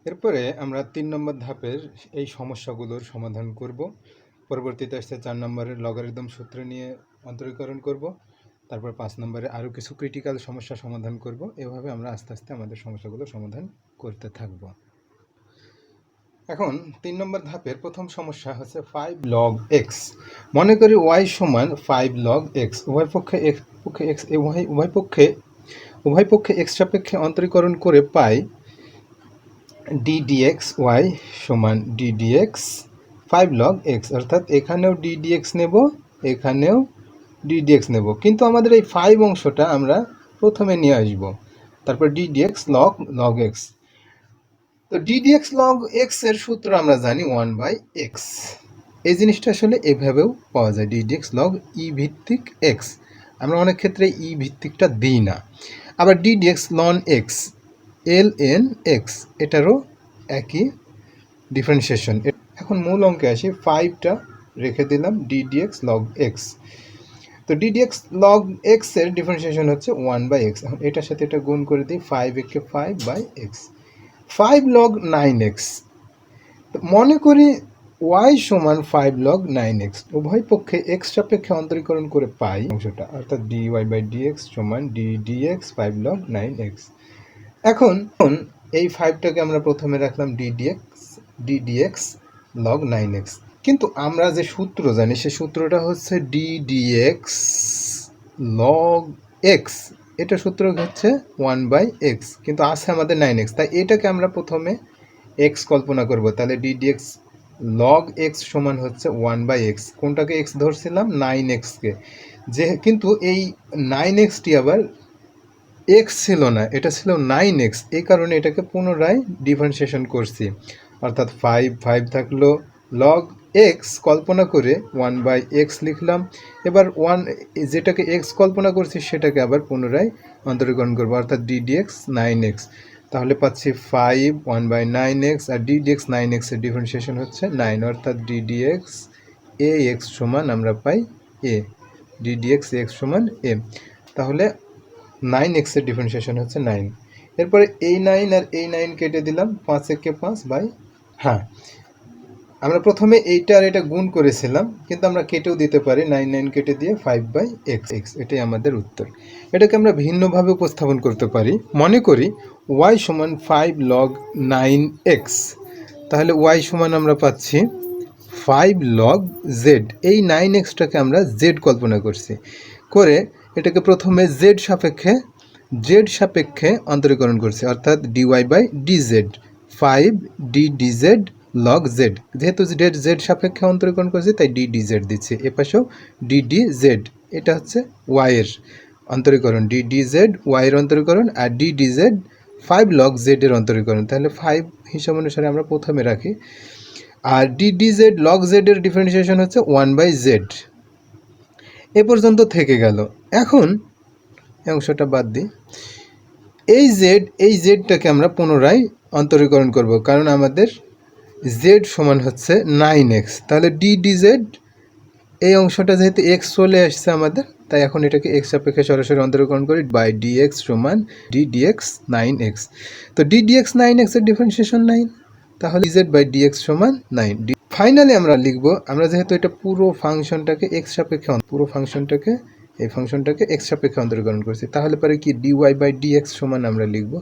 এরপরে আমরা ৩ নম্বর ধাপের এই সমস্যাগুলোর সমাধান করব। পরবর্তীতে আসছে ৪ নম্বরের লগারিদম সূত্র নিয়ে অন্তরীকরণ করব। তারপর ৫ নম্বরে আরও কিছু ক্রিটিক্যাল সমস্যা সমাধান করব। এভাবে আমরা আস্তে আস্তে আমাদের সমস্যাগুলো সমাধান করতে থাকব। এখন ৩ নম্বর ধাপের প্রথম সমস্যা হচ্ছে 5 log x। মনে করি y সমান 5 log x। উভয় পক্ষে x সাপেক্ষে অন্তরীকরণ করে পাই d dx y সমান d dx 5 log x, অর্থাৎ এখানেও d dx নেব, এখানেও d dx নেব, কিন্তু আমাদের এই 5 অংশটা আমরা প্রথমে নিয়ে আসব, তারপর d dx log x। তো d dx log x এর সূত্র আমরা জানি 1/x। এই জিনিসটা আসলে এভাবেও পাওয়া যায়, d dx log e ভিত্তিক x। আমরা অনেক ক্ষেত্রে e ভিত্তিকটা দিই না। আবার d dx ln x ln x, এটারও একই ডিফারেন্সিয়েশন। এখন মূল অঙ্কে আসি, 5টা রেখে দিলাম d dx log x। তো d dx log x এর ডিফারেন্সিয়েশন হচ্ছে 1/x। এখন এটার সাথে এটা গুণ করে দিই, 5 × 5/x 5 log 9x। মনে করি y সমান 5 log 9x। উভয় পক্ষে x সাপেক্ষে অন্তরীকরণ করে পাই অংশটা, অর্থাৎ dy/dx সমান d dx 5 log 9x। এখন এই 5টাকে আমরা প্রথমে রাখলাম d dx log 9x, কিন্তু আমরা যে সূত্র জানি সে সূত্রটা হচ্ছে d dx log x। এটা সূত্র হচ্ছে 1/x, কিন্তু আছে আমাদের 9x, তাই এটাকে আমরা প্রথমে x কল্পনা করব। তাহলে d dx log x সমান হচ্ছে 1/x। কোনটাকে x ধরছিলাম? 9x কে। যে কিন্তু এই 9xটি আবার x ছিল না, এটা ছিল 9x। এই কারণে এটাকে পুনরায় ডিফারেন্সিয়েশন করছি, অর্থাৎ 5 থাকলো, log x কল্পনা করে 1/x লিখলাম। এবার যেটাকে x কল্পনা করছি সেটাকে আবার পুনরায় অন্তরীকরণ করবো, অর্থাৎ d dx 9x। তাহলে পাচ্ছি 5 1/9x, আর d dx 9x এর ডিফারেন্সিয়েশন হচ্ছে 9, অর্থাৎ d dx ax সমান আমরা পাই a, d dx x সমান a। তাহলে 9x এর ডিফারেন্সিয়েশন হচ্ছে 9। এরপরে এই 9 আর এই 9 কেটে দিলাম, 5 একে 5 বাই, হ্যাঁ আমরা প্রথমে এইটা আর এটা গুণ করেছিলাম, কিন্তু আমরা কেটেও দিতে পারি, 9 কেটে দিয়ে 5/x। এটাই আমাদের উত্তর। এটাকে আমরা ভিন্নভাবে উপস্থাপন করতে পারি। মনে করি y সমান 5 log 9x। তাহলে y সমান আমরা পাচ্ছি 5 log z। এই 9xটাকে আমরা z কল্পনা করছি, করে এটাকে প্রথমে z সাপেক্ষে অন্তরীকরণ করছি, অর্থাৎ dy/dz 5 d dz log z। যেহেতু z সাপেক্ষে অন্তরীকরণ করছি তাই d dz দিচ্ছি, এপাশেও d dz। এটা হচ্ছে y এর অন্তরীকরণ, d dz y এর অন্তরীকরণ, আর d dz 5 log z এর অন্তরীকরণ। তাহলে 5 হিসাব অনুসারে আমরা প্রথমে রাখি, আর d dz log z এর ডিফারেন্সিয়েশন হচ্ছে 1/z। এ পর্যন্ত থেকে গেল। এখন এই অংশটা বাদ দিই, এই জেডটাকে আমরা পুনরায় অন্তরীকরণ করব, কারণ আমাদের z সমান হচ্ছে 9x। তাহলে d dz, এই অংশটা যেহেতু x চলে আসছে আমাদের, তাই এখন এটাকে x সাপেক্ষে সরাসরি অন্তরীকরণ করি, বাই dx সমান d dx 9x। তো d dx 9x এর ডিফারেন্সিয়েশন 9, তাহলে dz/dx সমান 9। ফাইনালি আমরা লিখব, আমরা যেহেতু এটা পুরো ফাংশনটাকে x সাপেক্ষে এই ফাংশনটাকে x সাপেক্ষে অন্তরীকরণ করছি, তাহলে পরে কি dy/dx সমান আমরা লিখব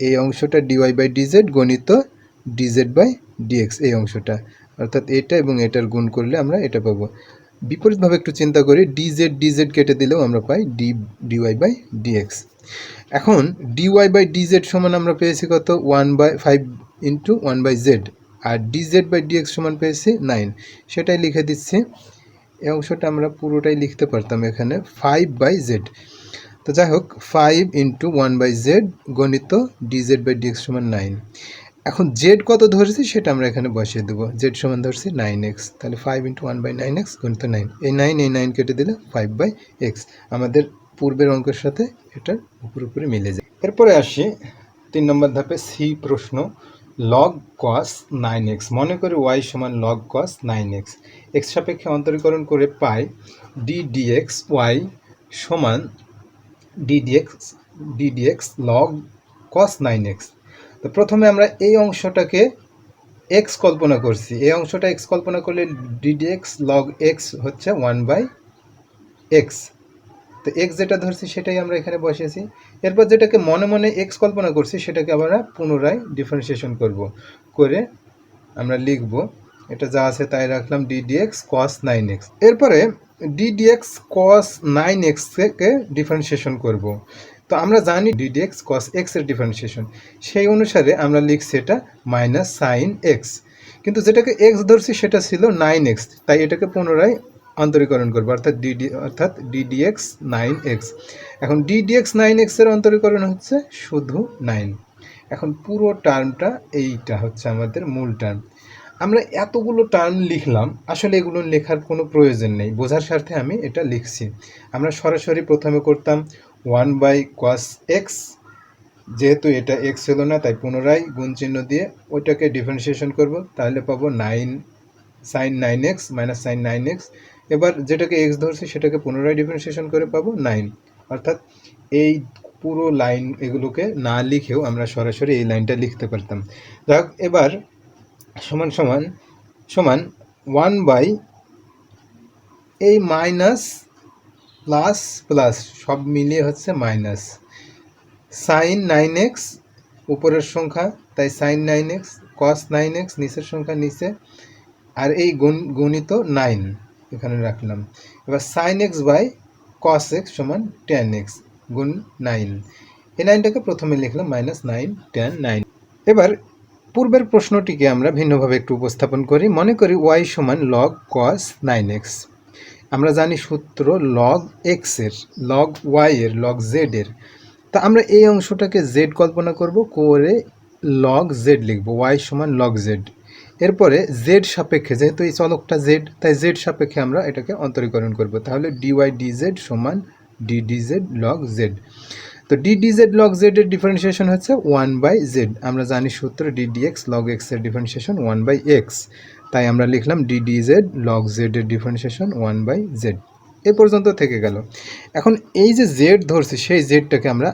এই অংশটা dy/dz গণিত dz/dx, এই অংশটা, অর্থাৎ এটা এবং এটার গুণ করলে আমরা এটা পাবো। বিপরীতভাবে একটু চিন্তা করি, dz কেটে দিলেও আমরা পাই dy/dx। এখন dy/dz সমান আমরা পেয়েছি কত? 1/5 × 1/z, আর dz/dx সমান পেয়েছি 9, সেটাই লিখে দিচ্ছি। এই অংশটা আমরা পুরোটাই লিখতে পারতাম এখানে 5/z। তো যাই হোক, 5 × 1/z গণিত dz/dx সমান 9। এখন z কত ধরছি সেটা আমরা এখানে বসিয়ে দেবো, z সমান ধরছি 9x। তাহলে 5 × 1/9x গণিত 9। এই 9 কেটে দিলে 5/x। আমাদের পূর্বের অঙ্কের সাথে এটার উপরে মিলে যায়। এরপরে আসি 3 নম্বর ধাপে সি প্রশ্ন, log cos 9x। মনে করি y সমান log cos 9x। x সাপেক্ষে অন্তরীকরণ করে পাই d dx y সমান d dx log cos 9x। তো প্রথমে আমরা এই অংশটাকে এক্স কল্পনা করছি, এই অংশটা এক্স কল্পনা করলে ডিডিএক্স লগ এক্স হচ্ছে 1/x। তো এক্স যেটা ধরছি সেটাই আমরা এখানে বসিয়েছি। এরপর যেটাকে মনে মনে এক্স কল্পনা করছি সেটাকে আমরা পুনরায় ডিফারেন্সিয়েশন করে আমরা লিখব, এটা যা আছে তাই রাখলাম, ডিডিএক্স কস 9x। এরপরে ডিডিএক্স কস 9x থেকে ডিফারেন্সিয়েশন করব। তো আমরা জানি ডিডিএক্স কস এক্স এর ডিফারেন্সিয়েশন, সেই অনুসারে আমরা লিখছি এটা মাইনাস সাইন এক্স, কিন্তু যেটাকে এক্স ধরছি সেটা ছিল 9x, তাই এটাকে পুনরায় অন্তরীকরণ করবো, অর্থাৎ ডিডিএক্স 9x। এখন ডিডিএক্স 9x এর অন্তরীকরণ হচ্ছে শুধু 9। এখন পুরো টার্মটা এইটা হচ্ছে আমাদের মূল টার্ম। আমরা এতগুলো টার্ম লিখলাম, আসলে এগুলো লেখার কোনো প্রয়োজন নেই, বোঝার স্বার্থে আমি এটা লিখছি। আমরা সরাসরি প্রথমে করতাম 1/cos x, যেহেতু এটা x ছিল না তাই পুনরায় গুণ চিহ্ন দিয়ে ওইটাকে ডিফারেন্সিয়েশন করব, তাহলে পাবো 9 sin 9x minus sine 9x। এবার যেটাকে x ধরছি সেটাকে পুনরায় ডিফারেন্সিয়েশন করে পাবো 9। অর্থাৎ এই পুরো লাইন এগুলোকে না লিখেও আমরা সরাসরি এই লাইনটা লিখতে পারতাম। যাক, এবার সমান সমান সমান 1 এই মাইনাস প্লাস প্লাস সব মিলিয়ে হচ্ছে মাইনাস সাইন 9x, উপরের সংখ্যা তাই সাইন 9x, কস 9x নিচের সংখ্যা নিচে, আর এই গুণিত 9 এখানে রাখলাম। এবার sine x by cos x সমান টেন এক্স গুণ 9, এই 9টাকে প্রথমে লিখলাম মাইনাস 9 টেন 9। এবার পূর্বের প্রশ্নটিকে আমরা ভিন্নভাবে একটু উপস্থাপন করি। মনে করি ওয়াই সমান লগ কস 9x। আমরা জানি সূত্র লগ এক্সের, লগ ওয়াইয়ের, লগ জেডের। তা আমরা এই অংশটাকে জেড কল্পনা করব, করে লগ জেড লিখব, ওয়াই সমান লগ জেড। এরপরে জেড সাপেক্ষে, যেহেতু এই চলকটা জেড তাই জেড সাপেক্ষে আমরা এটাকে অন্তরীকরণ করব, তাহলে ডিওয়াই ডিজেড সমান ডিডিজেড লগ জেড। তো ডিডিজেড লগ জেড এর ডিফারেন্সিয়েশন হচ্ছে 1/z। আমরা জানি সূত্র ডিডিএক্স লগ এক্স এর ডিফারেন্সিয়েশন 1/x, তাই আমরা লিখলাম ডিডিজেড লগ জেড এর ডিফারেন্সিয়েশন 1/z। এ পর্যন্ত থেকে গেল। এখন এই যে জেড ধরছি সেই জেডটাকে আমরা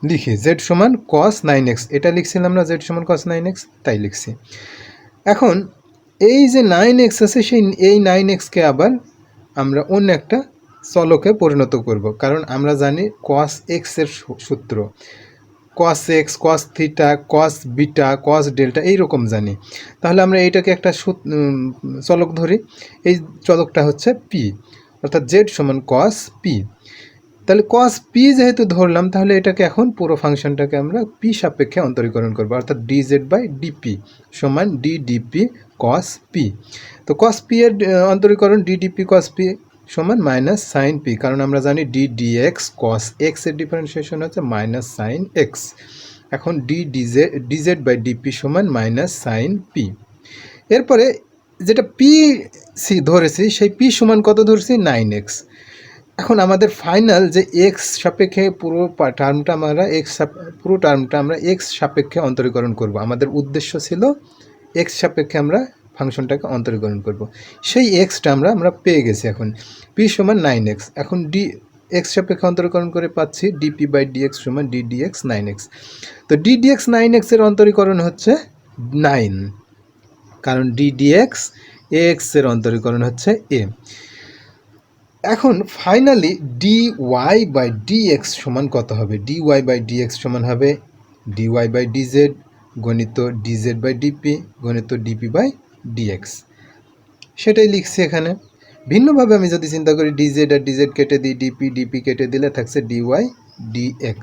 লিখি জেড সমান কস 9x, এটা লিখছিলাম না জেড সমান কস 9x, তাই লিখছি। এখন এই যে 9x আছে সেই এই 9xকে আবার আমরা অন্য একটা চলকে পরিণত করব, কারণ আমরা জানি কস এক্স এর সূত্র cos x, cos theta, cos beta, cos delta এইরকম জানি। তাহলে আমরা এইটাকে একটা চলক ধরি, এই চলকটা হচ্ছে পি, অর্থাৎ জেড সমান কস পি। তাহলে কস পি যেহেতু ধরলাম, তাহলে এটাকে এখন পুরো ফাংশনটাকে আমরা পি সাপেক্ষে অন্তরীকরণ করবো, অর্থাৎ ডিজেড বাই ডিপি সমান ডিডিপি কস পি। তো কস পি এর অন্তরীকরণ ডিডিপি কস পি সমান মাইনাস সাইন পি, কারণ আমরা জানি ডিডিএক্স কস এক্স এর ডিফারেন্সিয়েশন হচ্ছে মাইনাস সাইন এক্স। এখন ডিজেড বাই ডিপি সমান মাইনাস সাইন পি। এরপরে যেটা পি সি ধরেছি সেই পি সমান কত ধরছি 9x। এখন আমাদের ফাইনাল যে এক্স সাপেক্ষে পুরো টার্মটা আমরা এক্স সাপেক্ষে অন্তরীকরণ করব। আমাদের উদ্দেশ্য ছিল এক্স সাপেক্ষে আমরা ফাংশনটাকে অন্তরীকরণ করব, সেই এক্সটা আমরা পেয়ে গেছি। এখন পি সমান 9x, এখন ডি এক্স সাপেক্ষে অন্তরীকরণ করে পাচ্ছি ডিপি বাই ডিএক্স সমান ডিডিএক্স 9x। তো ডিডিএক্স 9x এর অন্তরীকরণ হচ্ছে 9, কারণ ডিডিএক্স এক্স এর অন্তরীকরণ হচ্ছে এ। এখন ফাইনালি dy বাই dx সমান কত হবে? dy বাই dx সমান হবে dy বাই dz গণিত dz বাই dp গণিত dp বাই dx। সেটাই লিখছি এখানে। ভিন্নভাবে আমি যদি চিন্তা করি dz আর dz কেটে দিই, dp কেটে দিলে থাকছে dy dx।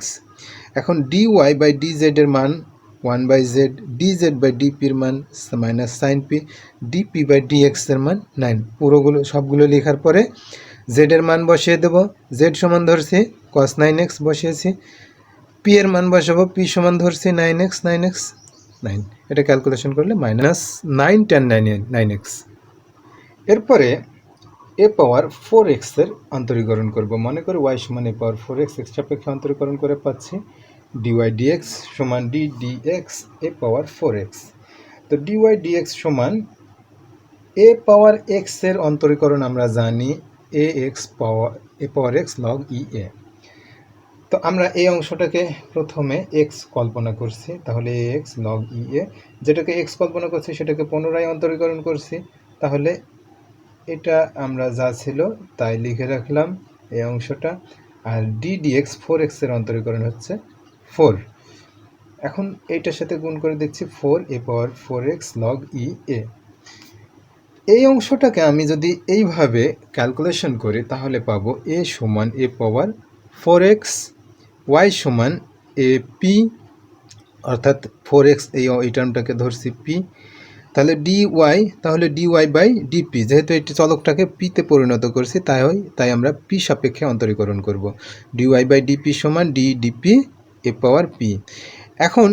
এখন dy বাই dz এর মান 1/z, dz বাই dp এর মান minus sine p, dp by dx এর মান 9। সবগুলো লেখার পরে z এর মান বসিয়ে দেব, z সমান ধরছি cos 9x বসিয়েছি, p এর মান বসাবো, p সমান ধরছি 9x 9, এটা ক্যালকুলেশন করলে মাইনাস 9 tan 9x। এরপরে a পাওয়ার 4x এর অন্তরীকরণ করব। মনে করি y সমান a পাওয়ার 4x, x সাপেক্ষে অন্তরীকরণ করে পাচ্ছি dy dx সমান d dx a power 4x। তো dy dx সমান a পাওয়ার x এর অন্তরীকরণ আমরা জানি ax power a power x log ea। তো আমরা এই অংশটাকে প্রথমে এক্স কল্পনা করছি, তাহলে এক্স লগ ই এ, যেটাকে এক্স কল্পনা করছি সেটাকে পুনরায় অন্তরীকরণ করছি, তাহলে এটা আমরা যা ছিল তাই লিখে রাখলাম এই অংশটা। আর ডি ডিএক্স 4x-এর অন্তরীকরণ হচ্ছে 4। এখন এইটার সাথে গুণ করে দিচ্ছি 4 log e a। এই অংশটাকে আমি যদি এইভাবে ক্যালকুলেশন করি তাহলে পাবো a সমান a পাওয়ার 4x, y সমান a p, অর্থাৎ 4x এই টার্মটাকে ধরছি p, তাহলে dy, তাহলে dy বাই ডিপি, যেহেতু এটি চলকটাকে পিতে পরিণত করছি তাই আমরা পি সাপেক্ষে অন্তরীকরণ করব। dy বাই ডিপি সমান D DP a power P. এখন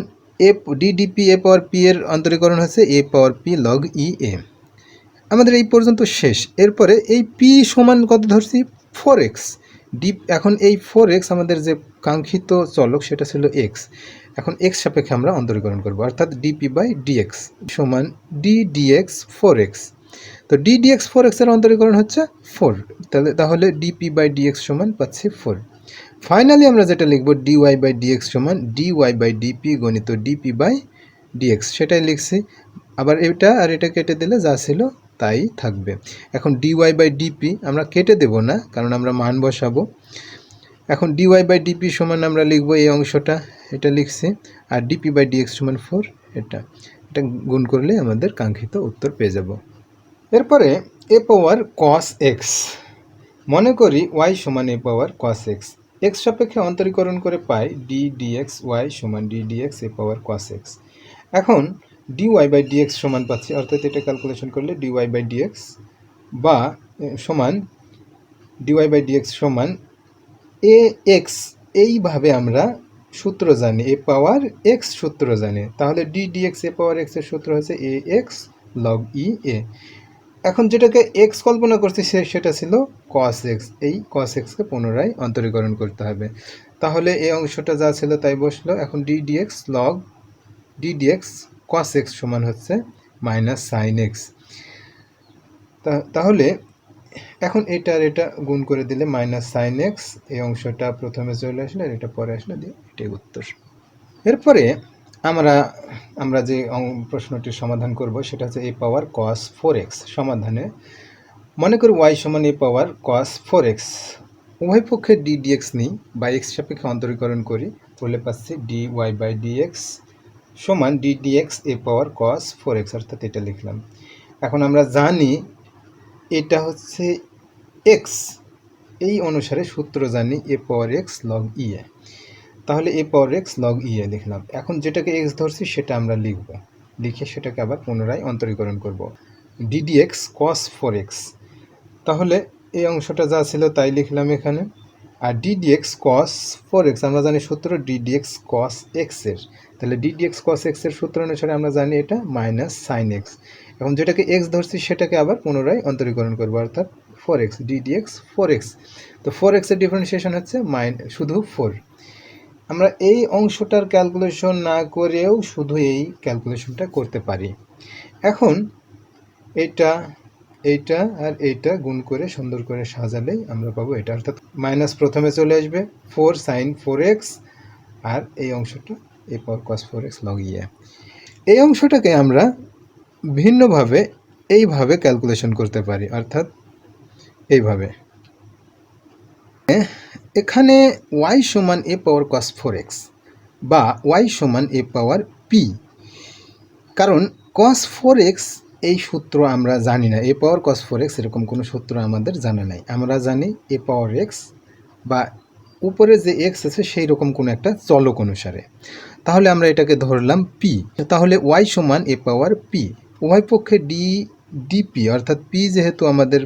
A D DP a power p এর অন্তরীকরণ হচ্ছে a power p log e এ। আমাদের এই পর্যন্ত শেষ। এরপরে এই পি সমান কত ধরছি 4x, এখন এই 4x আমাদের যে কাঙ্ক্ষিত চলক সেটা ছিল x, এখন x সাপেক্ষে আমরা অন্তরীকরণ করব, অর্থাৎ ডিপি বাই ডিএক্স সমান ডি ডিএক্স 4x। তো ডি ডিএক্স 4x-এর অন্তরীকরণ হচ্ছে 4, তাহলে ডিপি বাই ডিএক্স সমান পাচ্ছি 4। ফাইনালি আমরা যেটা লিখব ডিওয়াই বাই ডিএক্স সমান ডিওয়াই বাই ডিপি গণিত ডিপি বাই ডিএক্স, সেটাই লিখছি। আবার এটা আর এটা কেটে দিলে যা ছিল তাই থাকবে। এখন ডিওয়াই বাই ডিপি আমরা কেটে দেব না, কারণ আমরা মান বসাবো। এখন ডিওয়াই বাই ডিপি সমান আমরা লিখব এই অংশটা, এটা লিখছি, আর ডিপি বাই ডিএক্স সমান 4, এটা গুণ করলে আমাদের কাঙ্ক্ষিত উত্তর পেয়ে যাব। এরপরে এ পাওয়ার কস এক্স, মনে করি ওয়াই সমান এ পাওয়ার কস এক্স, এক্স সাপেক্ষে অন্তরীকরণ করে পাই ডি ডিএক্স ওয়াই সমান ডি ডিএক্স এ পাওয়ার কস এক্স। এখন ডিওয়াই বাই ডিএক্স সমান পাচ্ছি, অর্থাৎ এটা ক্যালকুলেশন করলে ডিওয়াই বাই ডিএক্স বা সমান ডিওয়াই বাই ডিএক্স সমান এ এক্স, এইভাবে আমরা সূত্র জানি, এ পাওয়ার এক্স সূত্র জানি, তাহলে ডি ডিএক্স এ পাওয়ার এক্সের সূত্র হচ্ছে এ এক্স লগ ই এ। এখন যেটাকে এক্স কল্পনা করছি সেটা ছিল কস এক্স, এই কস এক্সকে পুনরায় অন্তরীকরণ করতে হবে, তাহলে এই অংশটা যা ছিল তাই বসলো। এখন d dx log d dx cos x সমান হচ্ছে মাইনাস সাইন এক্স, তাহলে এখন এটা আর এটা গুণ করে দিলে মাইনাস সাইন এক্স, এই অংশটা প্রথমে চলে আসলে আর এটা পরে আসলে দিয়ে এটাই উত্তর। এরপরে আমরা যে প্রশ্নটির সমাধান করব সেটা হচ্ছে এ পাওয়ার কস 4x। সমাধানে মনে করি ওয়াই সমান এ পাওয়ার কস 4x, উভয় পক্ষে ডি ডিএক্স নিই বা এক্স সাপেক্ষে অন্তরীকরণ করি, তাহলে পাচ্ছি ডি ওয়াই বাই ডিএক্স সমান ডি ডিএক্স এ পাওয়ার কস 4x, অর্থাৎ এটা লিখলাম। এখন আমরা জানি এটা হচ্ছে এক্স, এই অনুসারে সূত্র জানি এ পাওয়ার এক্স লগ ই এ, তাহলে এ পাওয়ার এক্স লগ ই এ লিখলাম। এখন যেটাকে এক্স ধরছি সেটা আমরা লিখব, লিখে সেটাকে আবার পুনরায় অন্তরীকরণ করব ডি ডিএক্স কস 4x, তাহলে এই অংশটা যা ছিল তাই লিখলাম এখানে। আর ডি ডিএক্স কস 4x আমরা জানি সূত্র ডি ডিএক্স কস এক্সের, তাহলে ডি ডিএক্স কস এক্সের সূত্র অনুসারে আমরা জানি এটা মাইনাস সাইন এক্স। এখন যেটাকে এক্স ধরছি সেটাকে আবার পুনরায় অন্তরীকরণ করবো, অর্থাৎ 4x ডি ডিএক্স 4x। তো 4x-এর ডিফারেন্সিয়েশন হচ্ছে শুধু 4। আমরা এই অংশটার ক্যালকুলেশন না করেও শুধু এই ক্যালকুলেশনটা করতে পারি। এখন এইটা আর এইটা গুণ করে সুন্দর করে সাজালেই আমরা পাবো এটা, অর্থাৎ মাইনাস প্রথমে চলে আসবে 4 সাইন 4x, আর এই অংশটা এ পাওয়ার কস 4x লগ ই এ। এই অংশটাকে আমরা ভিন্নভাবে এইভাবে ক্যালকুলেশন করতে পারি, অর্থাৎ এইভাবে। এখানে y সমান এ পাওয়ার কস 4x বা y সমান এ পাওয়ার পি, কারণ কস 4x এই সূত্র আমরা জানি না, এ পাওয়ার কস 4x এরকম কোনো সূত্র আমাদের জানা নাই। আমরা জানি এ পাওয়ার এক্স বা উপরে যে এক্স আছে সেই রকম কোনো একটা চলক অনুসারে, তাহলে আমরা এটাকে ধরলাম পি, তাহলে y সমান এ পাওয়ার পি। উভয় পক্ষে ডিপি, অর্থাৎ পি যেহেতু আমাদের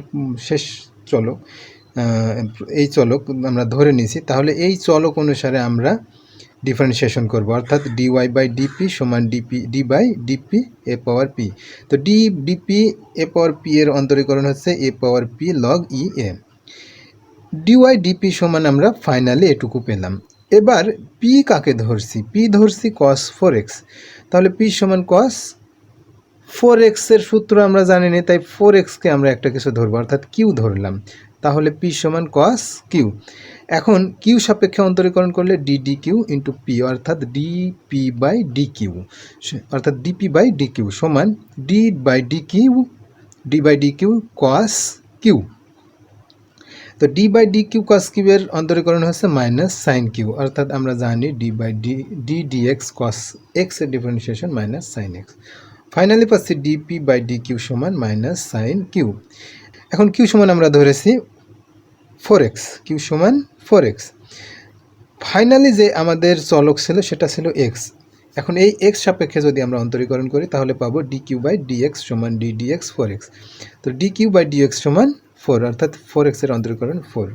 শেষ চলক, এই চলক আমরা ধরে নিয়েছি, তাহলে এই চলক অনুসারে আমরা ডিফারেন্সিয়েশন করব, অর্থাৎ ডিওয়াই বাই ডিপি সমান d by dp a power p. তো ডিপি এ পাওয়ার পি এর অন্তরীকরণ হচ্ছে a power p log e a. Dy dp সমান আমরা ফাইনালি এটুকু পেলাম। এবার পি কাকে ধরছি, পি ধরছি কস 4x, তাহলে পি সমান কস 4x এর সূত্র আমরা জানি না, তাই 4x-কে আমরা একটা কিছু ধরবো, অর্থাৎ কিউ ধরলাম। তাহলে পি সমান কস কিউ। এখন কিউ সাপেক্ষে অন্তরীকরণ করলে ডি কিউ ইন্টু পি অর্থাৎ ডিপি বাই ডি কিউ, অর্থাৎ ডিপি বাই ডি কিউ সমান d by d q cos q. তো d by d q cos q এর অন্তরীকরণ হচ্ছে মাইনাস সাইন কিউ, অর্থাৎ আমরা জানি d by d x cos x এর differentiation minus sine x. Finally পাচ্ছি ডিপি বাই ডি কিউ সমান মাইনাস সাইন কিউ। এখন কিউ সমান আমরা ধরেছি 4x, কিউ সমান 4x। ফাইনালি যে আমাদের চলক ছিল সেটা ছিল এক্স। এখন এই এক্স সাপেক্ষে যদি আমরা অন্তরীকরণ করি তাহলে পাবো ডি কিউ বাই ডিএক্স সমান ডিএক্স 4x। তো ডি কিউ বাই ডিএক্স সমান 4, অর্থাৎ 4x এর অন্তরীকরণ 4।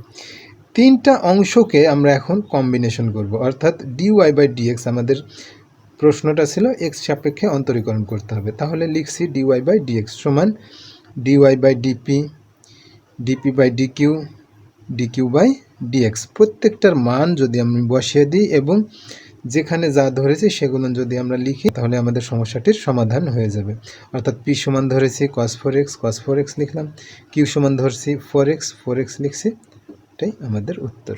তিনটা অংশকে আমরা এখন কম্বিনেশন করব, অর্থাৎ ডিওয়াই বাই ডিএক্স আমাদের প্রশ্নটা ছিল এক্স সাপেক্ষে অন্তরীকরণ করতে হবে। তাহলে লিখছি ডিওয়াই বাই ডিএক্স সমান dy by dp, dp by dq by dx. প্রত্যেকটার মান যদি আমি বসিয়ে দিই এবং যেখানে যা ধরেছি সেগুলো যদি আমরা লিখি তাহলে আমাদের সমস্যাটির সমাধান হয়ে যাবে। অর্থাৎ পি সমান ধরেছি কস 4x লিখলাম, কিউ সমান ধরছি 4x লিখছি, এটাই আমাদের উত্তর।